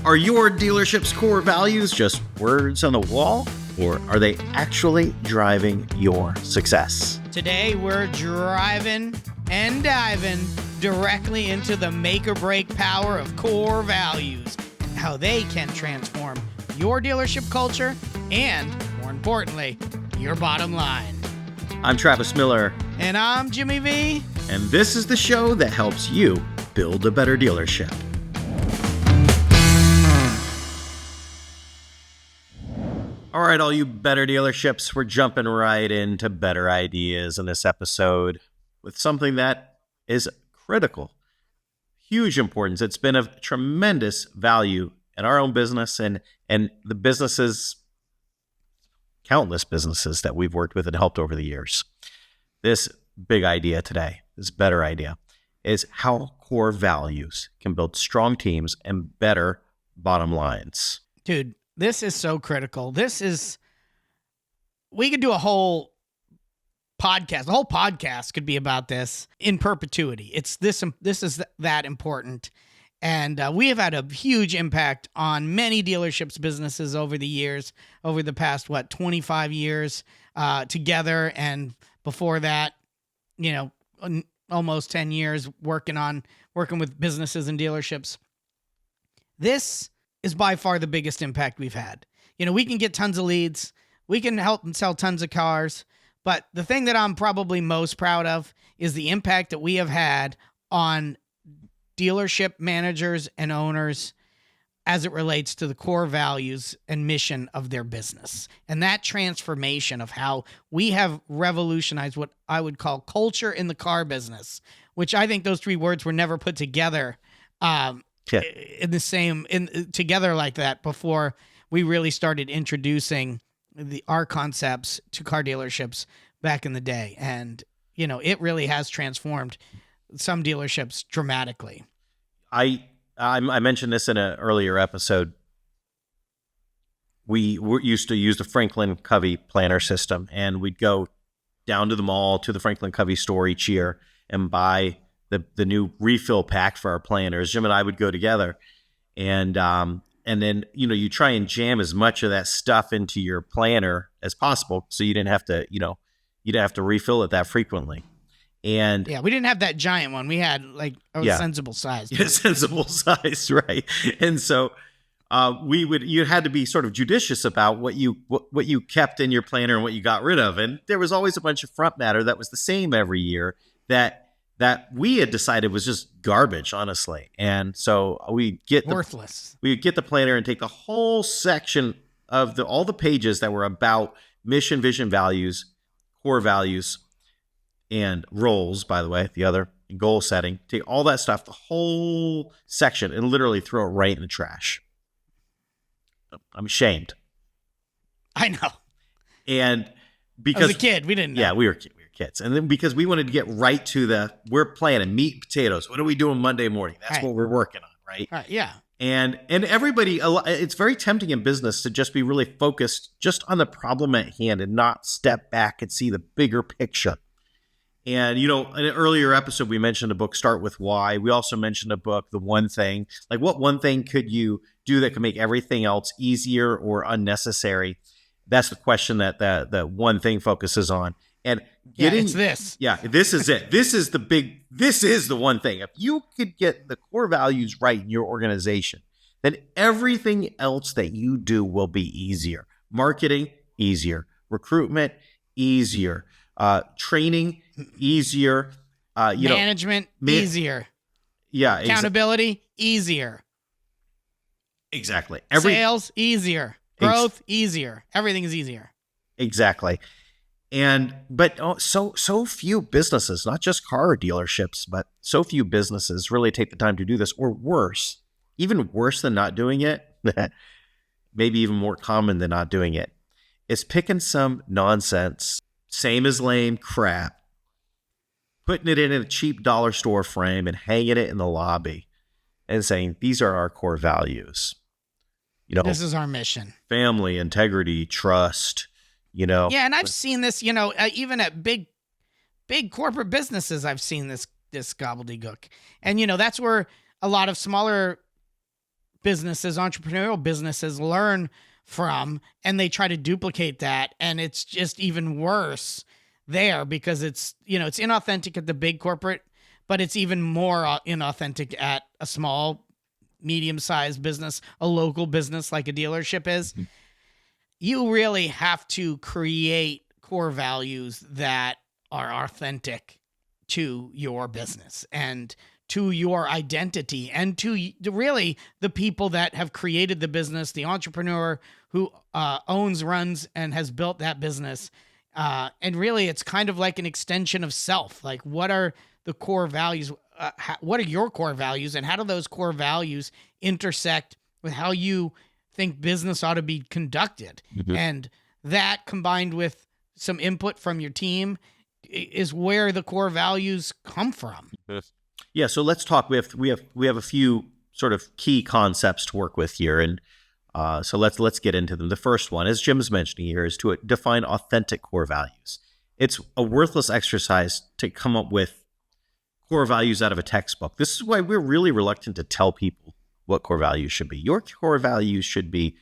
Are your dealership's core values just words on the wall, or are they actually driving your success? Today, we're driving and diving directly into the make or break power of core values, how they can transform your dealership culture and, more importantly, your bottom line. I'm Travis Miller. And I'm Jimmy V. And this is the show that helps you build a better dealership. All right, all you better dealerships, we're jumping right into better ideas in this episode with something that is critical, huge importance. It's been of tremendous value in our own business and the businesses, countless businesses that we've worked with and helped over the years. This big idea today, this better idea, is how core values can build strong teams and better bottom lines. Dude, this is so critical. We could do a whole podcast. The whole podcast could be about this in perpetuity. This is that important. And we have had a huge impact on many dealerships, businesses over the years, over the past, 25 years together. And before that, almost 10 years working with businesses and dealerships. This is by far the biggest impact we've had. We can get tons of leads. We can help and sell tons of cars. But the thing that I'm probably most proud of is the impact that we have had on dealership managers and owners as it relates to the core values and mission of their business. And that transformation of how we have revolutionized what I would call culture in the car business, which I think those three words were never put together together like that before we really started introducing our concepts to car dealerships back in the day. And, it really has transformed some dealerships dramatically. I mentioned this in an earlier episode. We used to use the Franklin Covey planner system, and we'd go down to the mall to the Franklin Covey store each year and buy the new refill pack for our planners. Jim and I would go together, and then you try and jam as much of that stuff into your planner as possible, so you didn't have to refill it that frequally. And yeah, we didn't have that giant one. We had sensible size. Yeah, sensible size, right? And so you had to be sort of judicious about what you kept in your planner and what you got rid of. And there was always a bunch of front matter that was the same every year that we had decided was just garbage, honestly. And so we'd get the planner and take the whole section of all the pages that were about mission, vision, values, core values, and roles, by the way, the other goal setting, take all that stuff, the whole section, and literally throw it right in the trash. I'm ashamed. I know. And because as a kid, we didn't know. Yeah, we were kids. And then because we wanted to get right to we're planning meat and potatoes. What are we doing Monday morning? That's right. What we're working on, right? Right, yeah. And everybody, it's very tempting in business to just be really focused just on the problem at hand and not step back and see the bigger picture. And, in an earlier episode, we mentioned a book, Start With Why. We also mentioned a book, The One Thing. Like, what one thing could you do that could make everything else easier or unnecessary? That's the question that the one thing focuses on. And it's this. Yeah, this is it. This is the one thing. If you could get the core values right in your organization, then everything else that you do will be easier. Marketing, easier. Recruitment, easier. Training, easier. Management, easier. Yeah. Accountability, easier. Exactly. Sales, easier. Growth, easier. Everything is easier. Exactly. But so few businesses, not just car dealerships, but so few businesses really take the time to do this, or worse, even worse than not doing it, maybe even more common than not doing it, is picking some nonsense, same as lame crap, putting it in a cheap dollar store frame and hanging it in the lobby and saying, these are our core values. This is our mission. Family, integrity, trust. Yeah, and I've seen this, even at big corporate businesses, I've seen this gobbledygook. And, that's where a lot of smaller businesses, entrepreneurial businesses, learn from, and they try to duplicate that, and it's just even worse there because it's inauthentic at the big corporate, but it's even more inauthentic at a small, medium-sized business, a local business like a dealership is. Mhm. You really have to create core values that are authentic to your business and to your identity and to really the people that have created the business, the entrepreneur who owns, runs, and has built that business. And really, it's kind of like an extension of self. Like, what are the core values? What are your core values? And how do those core values intersect with how you think business ought to be conducted? Mhm. And that combined with some input from your team is where the core values come from. Yeah, so let's talk. We have a few sort of key concepts to work with here, and so let's get into them. The first one, as Jim's mentioning here, is to define authentic core values. It's a worthless exercise to come up with core values out of a textbook. This is why we're really reluctant to tell people what core values should be. Your core values should be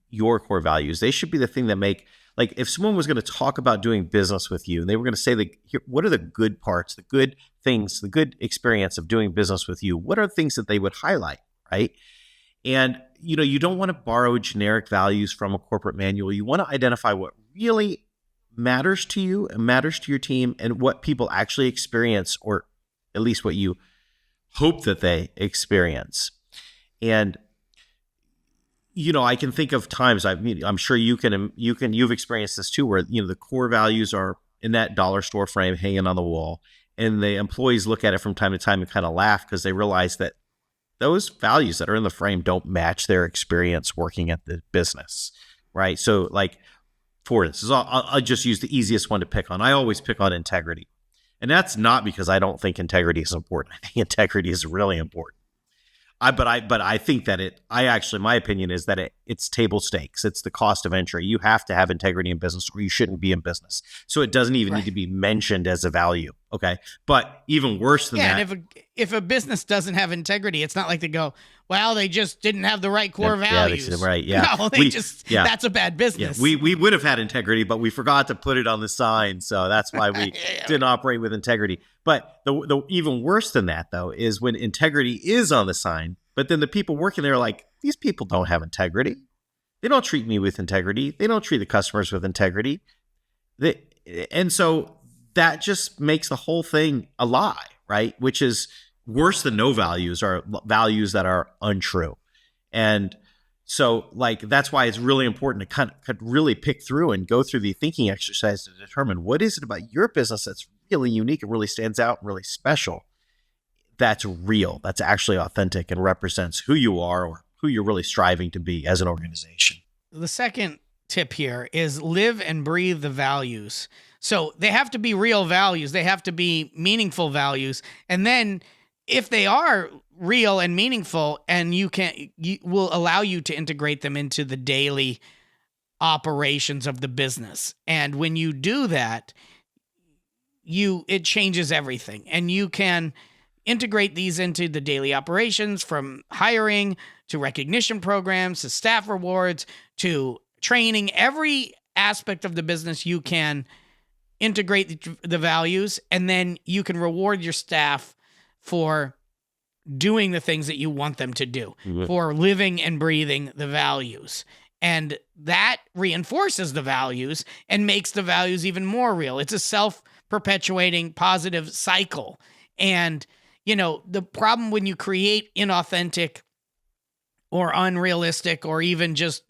your core values. They should be the thing that make, like, if someone was going to talk about doing business with you and they were going to say, like, what are the good parts, the good things, the good experience of doing business with you? What are things that they would highlight, right? And, you don't want to borrow generic values from a corporate manual. You want to identify what really matters to you and matters to your team and what people actually experience, or at least what you hope that they experience. And I can think of times, I'm sure you've experienced this too, where, the core values are in that dollar store frame hanging on the wall, and the employees look at it from time to time and kind of laugh because they realize that those values that are in the frame don't match their experience working at the business, right? So, like, for instance, I'll just use the easiest one to pick on. I always pick on integrity. And that's not because I don't think integrity is important. I think integrity is really important. But I think that my opinion is that it's table stakes. It's the cost of entry. You have to have integrity in business or you shouldn't be in business. So it doesn't even need to be mentioned as a value. Okay. But even worse than that. And if a business doesn't have integrity, it's not like they go, well, they just didn't have the right core values. Right. Yeah. No, that's a bad business. Yeah, we would have had integrity, but we forgot to put it on the sign. So that's why we didn't operate with integrity. But the even worse than that, though, is when integrity is on the sign, but then the people working there are like, these people don't have integrity. They don't treat me with integrity. They don't treat the customers with integrity. And so that just makes the whole thing a lie, right? Which is worse than no values, are values that are untrue. And so, like, that's why it's really important to kind of really pick through and go through the thinking exercise to determine what is it about your business that's really unique and really stands out and really special, that's real, that's actually authentic and represents who you are or who you're really striving to be as an organization. The second tip here is live and breathe the values. So they have to be real values. They have to be meaningful values. And then if they are real and meaningful, and will allow you to integrate them into the daily operations of the business. And when you do that, it changes everything. And you can integrate these into the daily operations, from hiring to recognition programs to staff rewards to training. Every aspect of the business you can integrate the values, and then you can reward your staff for doing the things that you want them to do, for living and breathing the values. And that reinforces the values and makes the values even more real. It's a self-perpetuating positive cycle. And, the problem when you create inauthentic or unrealistic or even just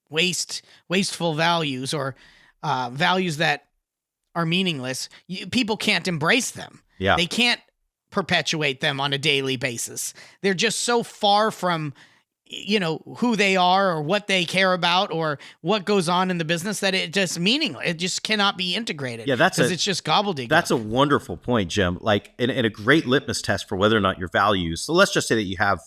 wasteful values, or values that are meaningless, people can't embrace them. Yeah. They can't perpetuate them on a daily basis. They're just so far from, who they are or what they care about or what goes on in the business that it just meaningless. It just cannot be integrated. Yeah, because it's just gobbledygook. That's a wonderful point, Jim. Like, and a great litmus test for whether or not your values. So let's just say that you have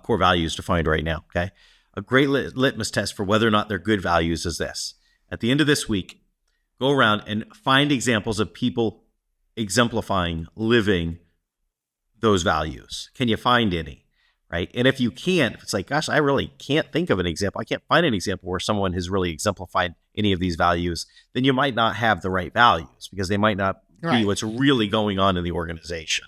core values defined right now. Okay, a great litmus test for whether or not they're good values is this: at the end of this week, go around and find examples of people exemplifying, living those values. Can you find any? right? And if you can't, if it's like, gosh, I really can't think of an example, I can't find an example where someone has really exemplified any of these values, then you might not have the right values because they might not be Right. what's really going on in the organization.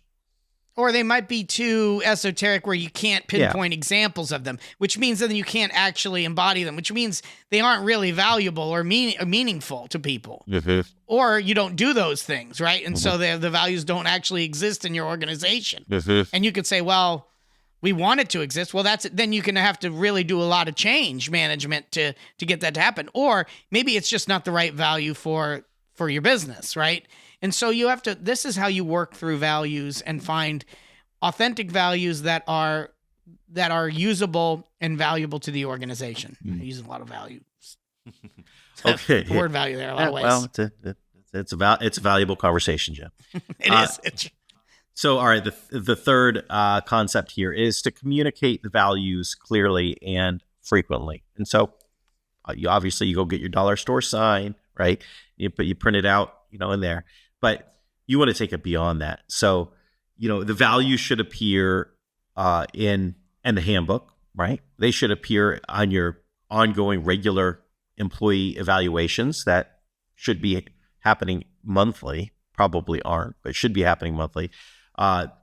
Or they might be too esoteric where you can't pinpoint examples of them, which means that you can't actually embody them, which means they aren't really valuable or meaningful to people. Mm-hmm. Or you don't do those things, right? And Mhm. so the values don't actually exist in your organization. Mm-hmm. And you could say, well, we want it to exist. Well, then you can have to really do a lot of change management to get that to happen. Or maybe it's just not the right value for your business, right? And so you have to, this is how you work through values and find authentic values that are usable and valuable to the organization. Mm. I'm using a lot of values. Okay. The word value there a lot of ways. Well, it's a valuable conversation, Jim. It is. So, all right, the third concept here is to communicate the values clearly and frequently. And so, you go get your dollar store sign, right? You print it out, in there. But you want to take it beyond that. So, the values should appear in the handbook, right? They should appear on your ongoing regular employee evaluations that should be happening monthly. Probably aren't, but should be happening monthly.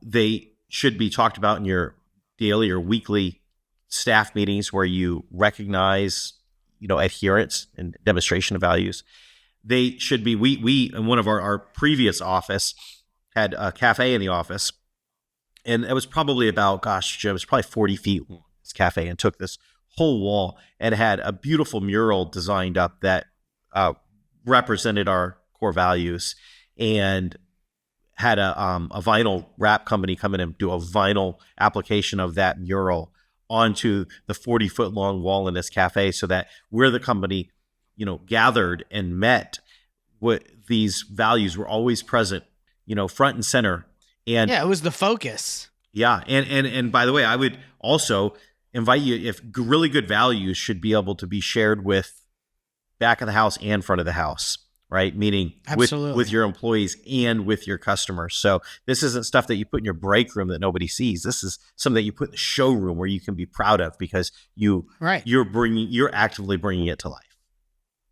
They should be talked about in your daily or weekly staff meetings where you recognize, adherence and demonstration of values. They should be, we in one of our previous office had a cafe in the office, and it was probably about, Jim, it was probably 40 feet long, this cafe, and took this whole wall and had a beautiful mural designed up that represented our core values, and had a vinyl wrap company come in and do a vinyl application of that mural onto the 40-foot long wall in this cafe, so that where the company, gathered and met, what these values were always present, front and center. And yeah, it was the focus. Yeah, and by the way, I would also invite you, if really good values should be able to be shared with back of the house and front of the house, right? Meaning with your employees and with your customers. So this isn't stuff that you put in your break room that nobody sees. This is something that you put in the showroom where you can be proud of because you're actively bringing it to life.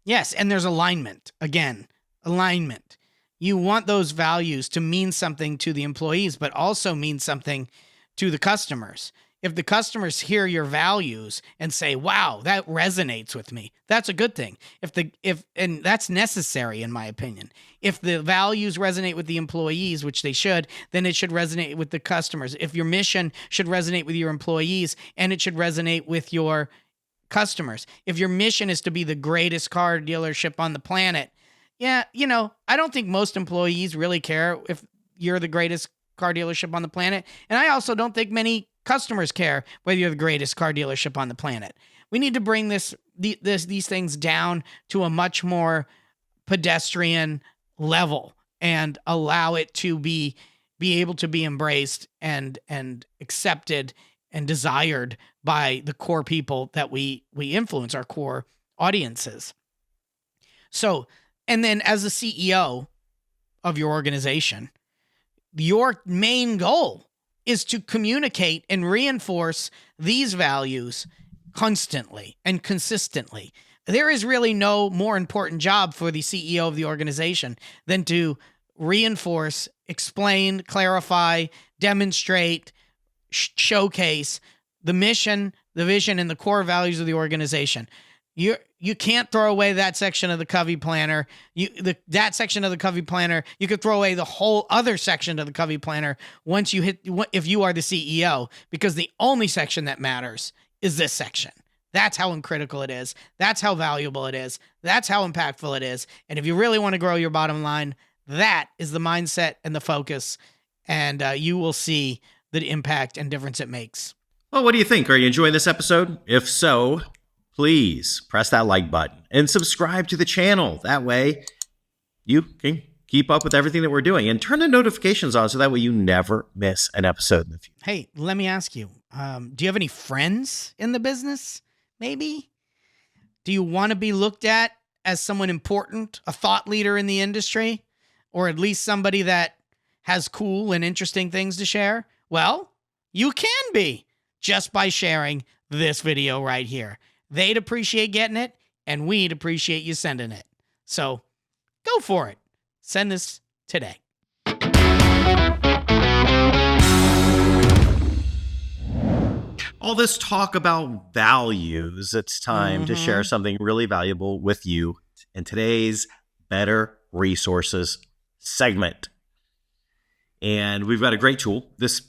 Yes, and there's alignment. Again, alignment. You want those values to mean something to the employees, but also mean something to the customers. If the customers hear your values and say, wow, that resonates with me, that's a good thing. And that's necessary, in my opinion. If the values resonate with the employees, which they should, then it should resonate with the customers. If your mission should resonate with your employees, and it should resonate with your customers. If your mission is to be the greatest car dealership on the planet, I don't think most employees really care if you're the greatest car dealership on the planet. And I also don't think many customers care whether you're the greatest car dealership on the planet. We need to bring these things down to a much more pedestrian level and allow it to be able to be embraced and accepted and desired by the core people that we influence, our core audiences. So, and then as a CEO of your organization, your main goal is to communicate and reinforce these values constantly and consistently. There is really no more important job for the CEO of the organization than to reinforce, explain, clarify, demonstrate, showcase the mission, the vision, and the core values of the organization. You can't throw away that section of the Covey planner. That section of the Covey planner, you could throw away the whole other section of the Covey planner if you are the CEO, because the only section that matters is this section. That's how critical it is. That's how valuable it is. That's how impactful it is. And if you really want to grow your bottom line, that is the mindset and the focus, and you will see the impact and difference it makes. Well, what do you think? Are you enjoying this episode? If so, please press that like button and subscribe to the channel. That way you can keep up with everything that we're doing, and turn the notifications on so that way you never miss an episode in the future. Hey, let me ask you, do you have any friends in the business? Maybe? Do you want to be looked at as someone important, a thought leader in the industry, or at least somebody that has cool and interesting things to share? Well, you can be. just by sharing this video right here. They'd appreciate getting it, and we'd appreciate you sending it. So go for it. Send this today. All this talk about values, it's time to share something really valuable with you in today's Better Resources segment. And we've got a great tool. This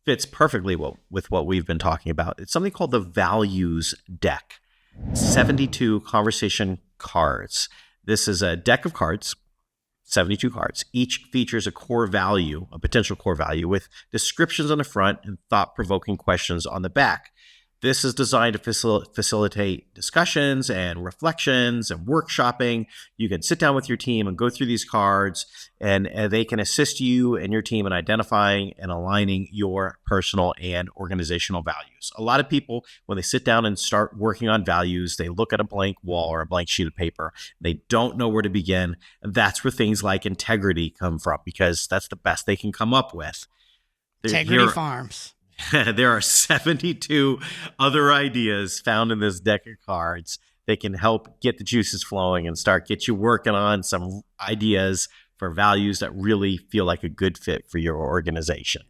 fits perfectly well with what we've been talking about. It's something called the Values Deck. 72 conversation cards. This is a deck of cards, 72 cards. Each features a core value, a potential core value, with descriptions on the front and thought-provoking questions on the back. This is designed to facilitate discussions and reflections and workshopping. You can sit down with your team and go through these cards, and they can assist you and your team in identifying and aligning your personal and organizational values. A lot of people, when they sit down and start working on values, they look at a blank wall or a blank sheet of paper. They don't know where to begin. And that's where things like integrity come from, because that's the best they can come up with. Integrity Farms. There are 72 other ideas found in this deck of cards that can help get the juices flowing and get you working on some ideas for values that really feel like a good fit for your organization.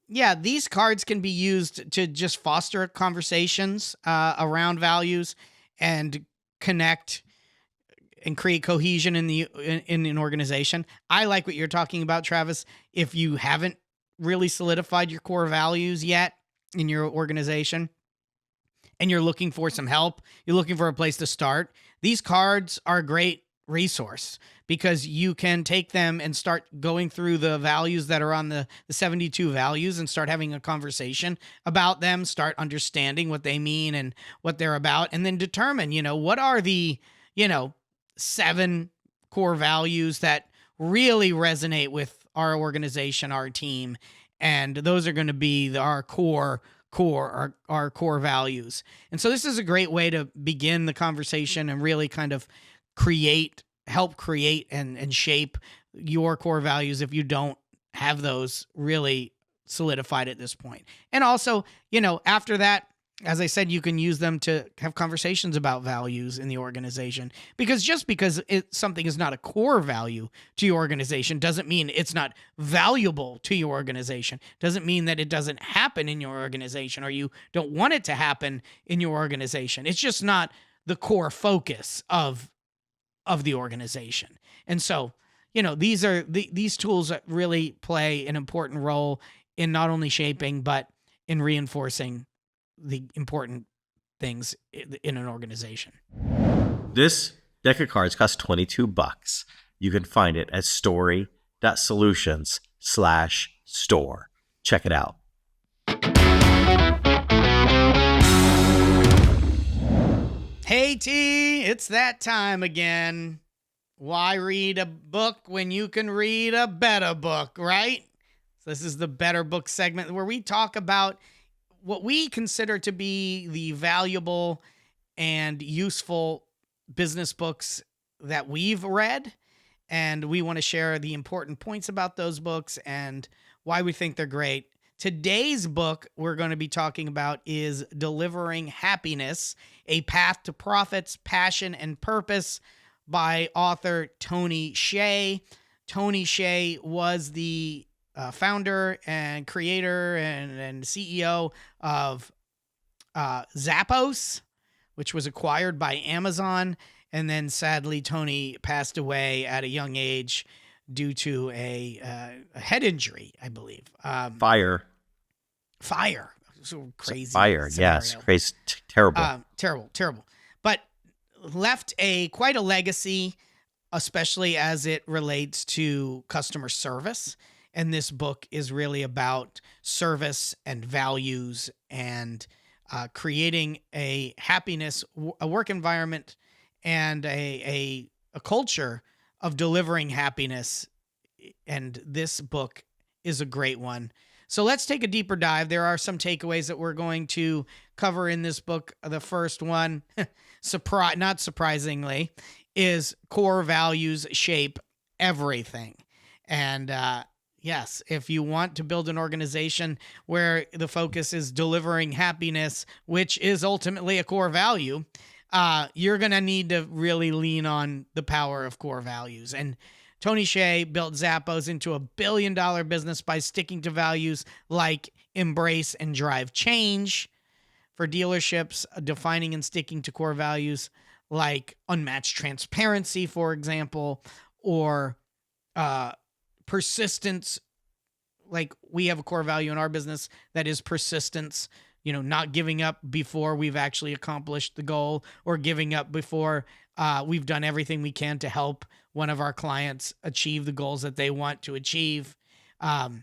Yeah, these cards can be used to just foster conversations around values and connect and create cohesion in an organization. I like what you're talking about, Travis. If you haven't really solidified your core values yet in your organization and you're looking for some help, you're looking for a place to start, these cards are a great resource because you can take them and start going through the values that are on the 72 values and start having a conversation about them, start understanding what they mean and what they're about, and then determine, what are the, 7 core values that really resonate with our organization, our team, and those are going to be our core values. And so this is a great way to begin the conversation and really kind of help create and shape your core values if you don't have those really solidified at this point. And also, after that, as I said, you can use them to have conversations about values in the organization, because just because something is not a core value to your organization doesn't mean it's not valuable to your organization. Doesn't mean that it doesn't happen in your organization or you don't want it to happen in your organization. It's just not the core focus of the organization. And so, these are these tools that really play an important role in not only shaping, but in reinforcing the important things in an organization. This deck of cards costs $22. You can find it at story.solutions/store. Check it out. Hey T, it's that time again. Why read a book when you can read a better book, right? So this is the Better Book segment where we talk about what we consider to be the valuable and useful business books that we've read. And we want to share the important points about those books and why we think they're great. Today's book we're going to be talking about is Delivering Happiness, A Path to Profits, Passion, and Purpose by author Tony Hsieh. Tony Hsieh was the founder and creator and CEO of Zappos, which was acquired by Amazon. And then sadly, Tony passed away at a young age due to a head injury, I believe. Fire. So crazy. Fire, scenario. yes. Crazy. Terrible. Terrible. But left quite a legacy, especially as it relates to customer service. And this book is really about service and values and creating a happiness, a work environment, and a culture of delivering happiness. And this book is a great one. So let's take a deeper dive. There are some takeaways that we're going to cover in this book. The first one, not surprisingly, is core values shape everything. And Yes, if you want to build an organization where the focus is delivering happiness, which is ultimately a core value, you're going to need to really lean on the power of core values. And Tony Hsieh built Zappos into $1 billion business by sticking to values like embrace and drive change. For dealerships, defining and sticking to core values like unmatched transparency, for example, or persistence. Like we have a core value in our business that is persistence, not giving up before we've actually accomplished the goal, or giving up before we've done everything we can to help one of our clients achieve the goals that they want to achieve. And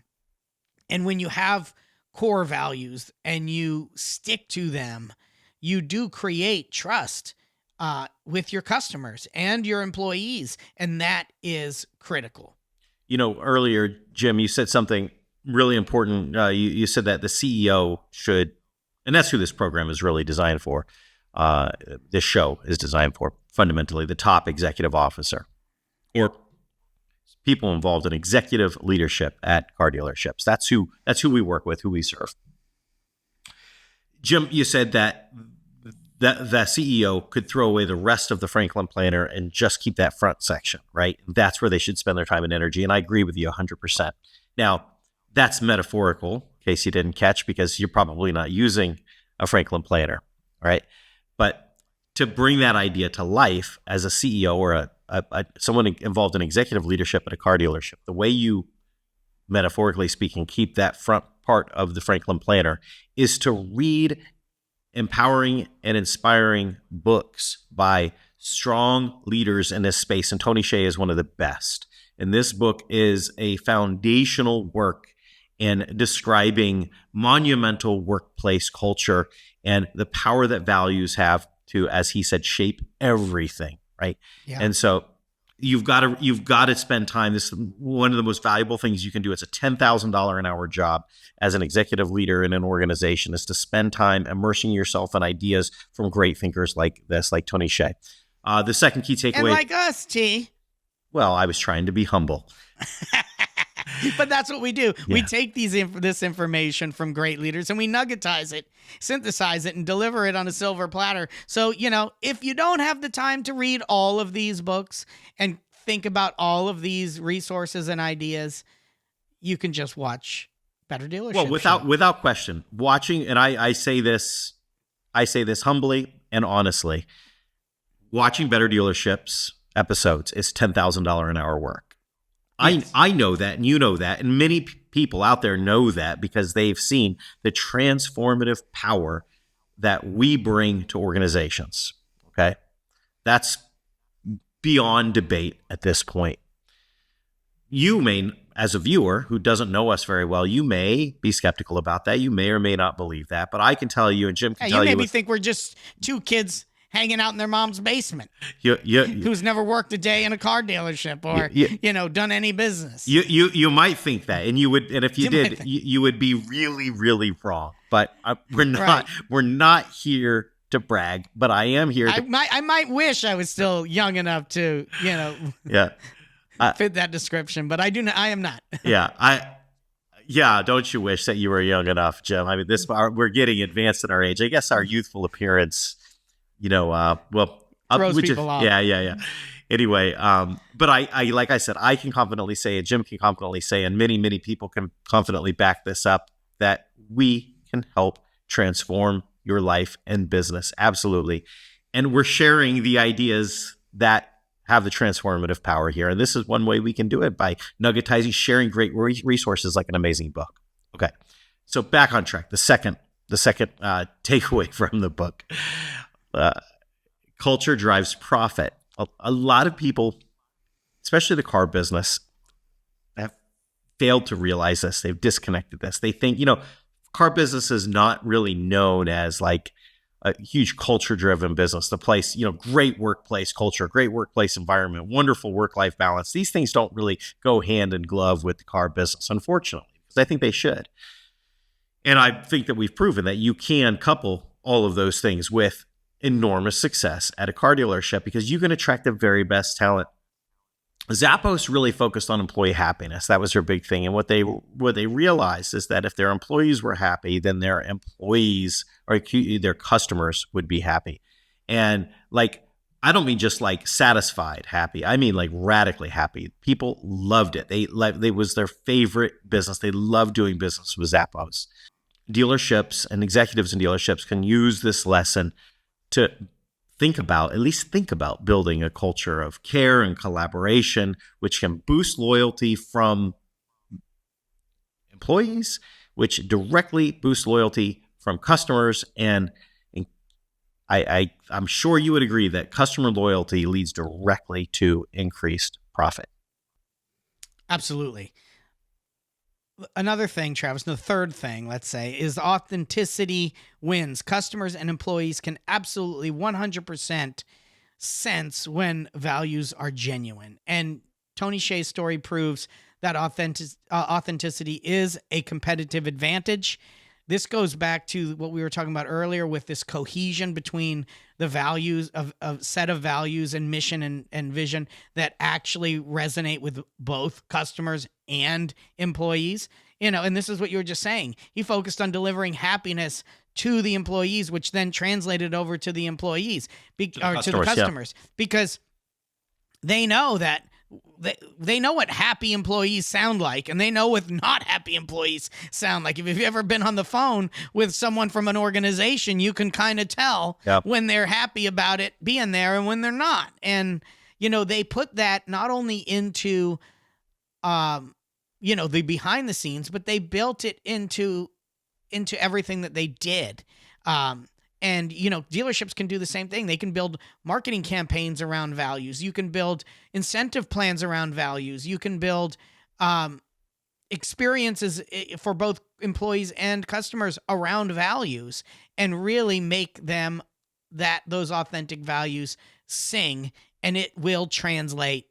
when you have core values and you stick to them, you do create trust with your customers and your employees. And that is critical. Earlier, Jim, you said something really important. You said that the CEO should, and that's who this program is really designed for. This show is designed for, fundamentally, the top executive officer or people involved in executive leadership at car dealerships. That's who we work with, who we serve. Jim, you said that the CEO could throw away the rest of the Franklin Planner and just keep that front section, right? That's where they should spend their time and energy. And I agree with you 100%. Now, that's metaphorical, in case you didn't catch, because you're probably not using a Franklin Planner, right? But to bring that idea to life as a CEO or someone involved in executive leadership at a car dealership, the way you, metaphorically speaking, keep that front part of the Franklin Planner is to read empowering and inspiring books by strong leaders in this space. And Tony Hsieh is one of the best. And this book is a foundational work in describing monumental workplace culture and the power that values have to, as he said, shape everything, right? Yeah. And so you've got to spend time. This is one of the most valuable things you can do. It's a $10,000 an hour job as an executive leader in an organization, is to spend time immersing yourself in ideas from great thinkers like this, like Tony Hsieh. The second key takeaway. And like us, T. Well, I was trying to be humble. But that's what we do. Yeah. We take this information from great leaders and we nuggetize it, synthesize it, and deliver it on a silver platter. So, if you don't have the time to read all of these books and think about all of these resources and ideas, you can just watch Better Dealership. Well, without question, watching, and I say this humbly and honestly, watching Better Dealerships episodes is $10,000 an hour work. Yes. I know that, and you know that, and many people out there know that because they've seen the transformative power that we bring to organizations. Okay? That's beyond debate at this point. You may, as a viewer who doesn't know us very well, you may be skeptical about that. You may or may not believe that, but I can tell you, and Jim can tell you. You maybe think we're just two kids hanging out in their mom's basement, who's never worked a day in a car dealership or done any business. You might think that, and you would, and if you did, you would be really, really wrong. But we're not. Right. We're not here to brag, but I am here. I might wish I was still young enough to, fit that description, but I am not. Don't you wish that you were young enough, Jim? I mean, we're getting advanced in our age. I guess our youthful appearance. Throws people off. Yeah. Anyway, but I like I said, I can confidently say, and Jim can confidently say, and many, many people can confidently back this up, that we can help transform your life and business. Absolutely. And we're sharing the ideas that have the transformative power here. And this is one way we can do it, by nuggetizing, sharing great resources like an amazing book. Okay. So back on track. The second takeaway from the book. Culture drives profit. A lot of people, especially the car business, have failed to realize this. They've disconnected this. They think, car business is not really known as like a huge culture-driven business. The place, great workplace culture, great workplace environment, wonderful work-life balance. These things don't really go hand in glove with the car business, unfortunately, because I think they should. And I think that we've proven that you can couple all of those things with enormous success at a car dealership, because you can attract the very best talent Zappos really focused on employee happiness. That was their big thing. And what they realized is that if their employees were happy, then their employees or their customers would be happy. And like, I don't mean just like satisfied happy. I mean like radically happy. People loved it. They was their favorite business. They loved doing business with Zappos. Dealerships and executives in dealerships can use this lesson to at least think about building a culture of care and collaboration, which can boost loyalty from employees, which directly boosts loyalty from customers. And I'm sure you would agree that customer loyalty leads directly to increased profit. Absolutely. Another thing, Travis, the third thing, let's say, is authenticity wins. Customers and employees can absolutely 100% sense when values are genuine. And Tony Hsieh's story proves that authenticity is a competitive advantage. This goes back to what we were talking about earlier with this cohesion between the values of set of values and mission and vision that actually resonate with both customers and employees. And this is what you were just saying. He focused on delivering happiness to the employees, which then translated over to the employees to the customers, because they know that they know what happy employees sound like, and they know what not happy employees sound like. If you've ever been on the phone with someone from an organization, you can kind of tell when they're happy about it being there and when they're not. And, they put that not only into, the behind the scenes, but they built it into everything that they did. And, dealerships can do the same thing. They can build marketing campaigns around values. You can build incentive plans around values. You can build experiences for both employees and customers around values and really make those authentic values sing, and it will translate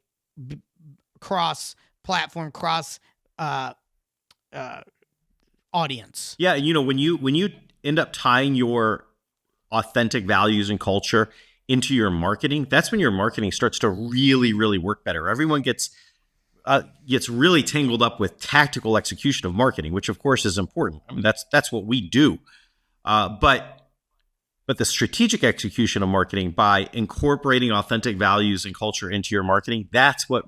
cross-platform, cross audience. Yeah, when you end up tying your authentic values and culture into your marketing, that's when your marketing starts to really, really work better. Everyone gets really tangled up with tactical execution of marketing, which of course is important. I mean, that's what we do. But the strategic execution of marketing by incorporating authentic values and culture into your marketing, that's what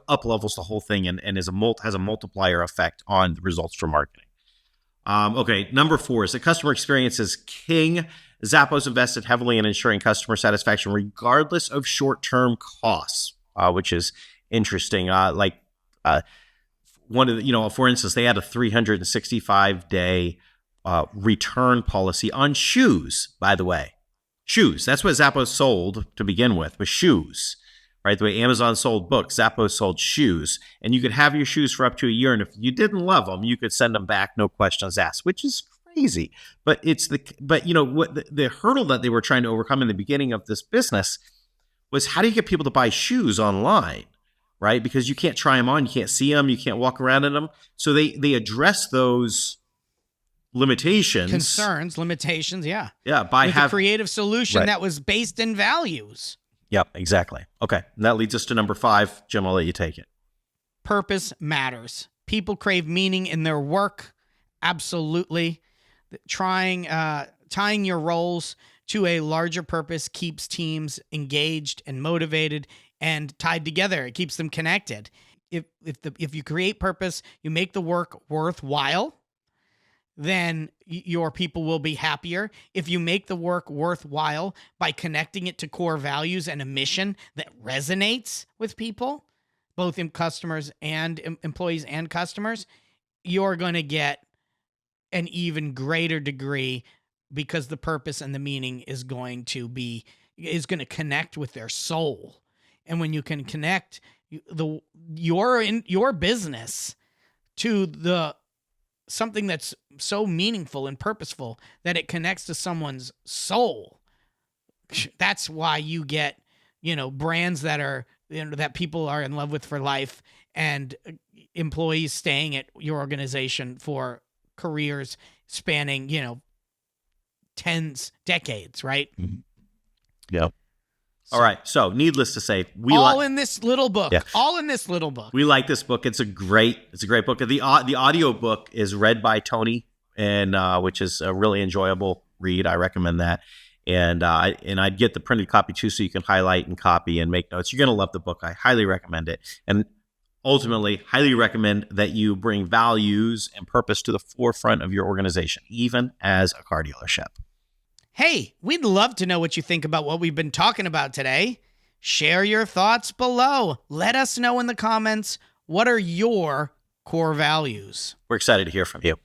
up levels the whole thing and has a multiplier effect on the results for marketing. Okay, number 4 is the customer experience is king. Zappos invested heavily in ensuring customer satisfaction regardless of short-term costs, which is interesting. For instance, they had a 365-day return policy on shoes, by the way. Shoes, that's what Zappos sold to begin with, was shoes. Right, the way Amazon sold books, Zappos sold shoes, and you could have your shoes for up to a year. And if you didn't love them, you could send them back, no questions asked, which is crazy. But the hurdle that they were trying to overcome in the beginning of this business was, how do you get people to buy shoes online, right? Because you can't try them on, you can't see them, you can't walk around in them. So they address those limitations, yeah, by a creative solution that was based in values. Yep, exactly. Okay, and that leads us to number 5. Jim, I'll let you take it. Purpose matters. People crave meaning in their work. Absolutely. Tying your roles to a larger purpose keeps teams engaged and motivated and tied together. It keeps them connected. If you create purpose, you make the work worthwhile, then your people will be happier. If you make the work worthwhile by connecting it to core values and a mission that resonates with people, both in customers and employees and customers, you're going to get an even greater degree, because the purpose and the meaning is going to connect with their soul. And when you can connect your business to something that's so meaningful and purposeful that it connects to someone's soul, that's why you get, brands that are, that people are in love with for life, and employees staying at your organization for careers spanning, decades, right? Mm-hmm. Yeah. All right. So, needless to say, all in this little book. Yeah. All in this little book. We like this book. It's a great book. The audio book is read by Tony, and which is a really enjoyable read. I recommend that. And I'd get the printed copy too, so you can highlight and copy and make notes. You're going to love the book. I highly recommend it. And ultimately, highly recommend that you bring values and purpose to the forefront of your organization, even as a car dealership. Hey, we'd love to know what you think about what we've been talking about today. Share your thoughts below. Let us know in the comments, what are your core values? We're excited to hear from you.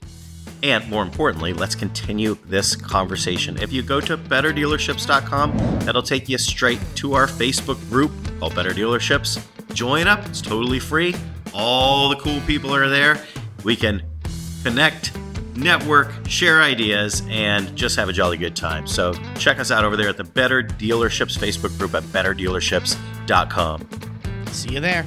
And more importantly, let's continue this conversation. If you go to betterdealerships.com, that'll take you straight to our Facebook group called Better Dealerships. Join up. It's totally free. All the cool people are there. We can connect, network, share ideas, and just have a jolly good time. So check us out over there at the Better Dealerships Facebook group at betterdealerships.com. See you there.